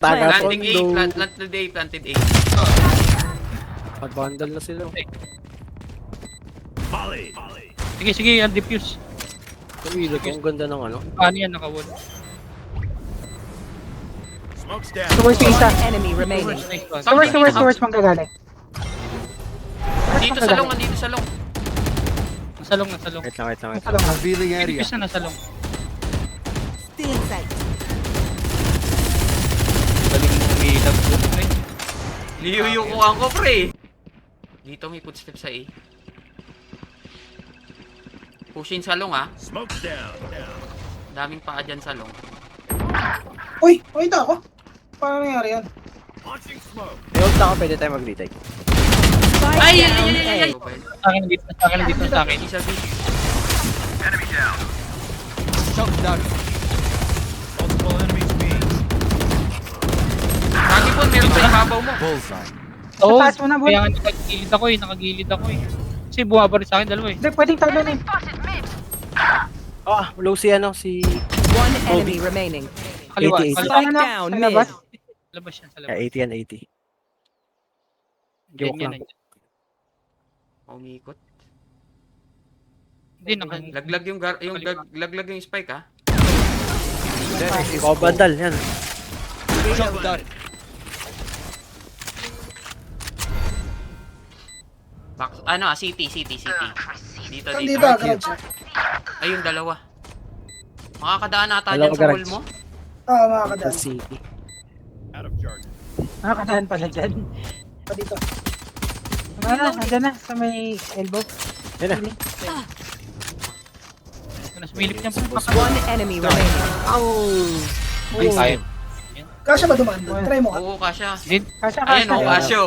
Planting A, planted A, planted A. Pag-bundle na sila. Sige, sige, defuse. Uy, ang ganda ng ano. Paano yan, naka-wall? Towards yung isa. Enemy remaining. Nice one. Towards manggagaling. Dito sa long, nandito sa long. Nasalong, nasalong. Wait lang, wait lang, wait lang. Nasa lang. Revealing area. Defuse na nasalong. Still in sight. Galing mo umilag po. Ay, Liyo ko ang ko, pre. Dito may footsteps sa A. Pushing sa long, ah. Smoke's down. Daming paa dyan sa long. Uy, wait ako. Paano nangyari yan? Launching smoke. May ult ako, pwede tayo mag-retake. Ay, ay, ay, ay, ay, ay. sa akin dito, sa akin dito, sa akin. Isa B. Enemy down. Choke down. Multiple enemies B. Lagi po, meron sa ibabaw mo. Bullseye. Oo, taas mo na, boy. kaya nga nakagilid ako eh, nakagilid ako eh. Kasi bumaba rin sa akin dalawa eh. Hindi, pwedeng talo na Ah, low si ano, si... One enemy remaining. Kaliwa, 80. kaliwa. Spike Ano? down Sa mid. labas? Labas yan, sa Yeah, labas. 80 and 80. Joke Ganyan lang. na. Umikot. Hindi, naka... Laglag yung laglag yung spike, ah. Oh, bandal, yan. Choke down. Back, ano, ah, city. Dito, Nandito, dito. garage. Ayun, dalawa. Makakadaan ata Dalawa dyan sa wall garage. mo. Oo, makakadaan. Sa city. Out of charge. Makakadaan pala dyan. Pa dito. Nandiyan na, sa may elbow. Yan na. Nasumilip niya po. One enemy remaining. Ay, tayo. Kasya ba dumaan doon? Try mo ka. Oo, kasya. Hindi, Kasya, Ayan, kasya. oh, kasyo.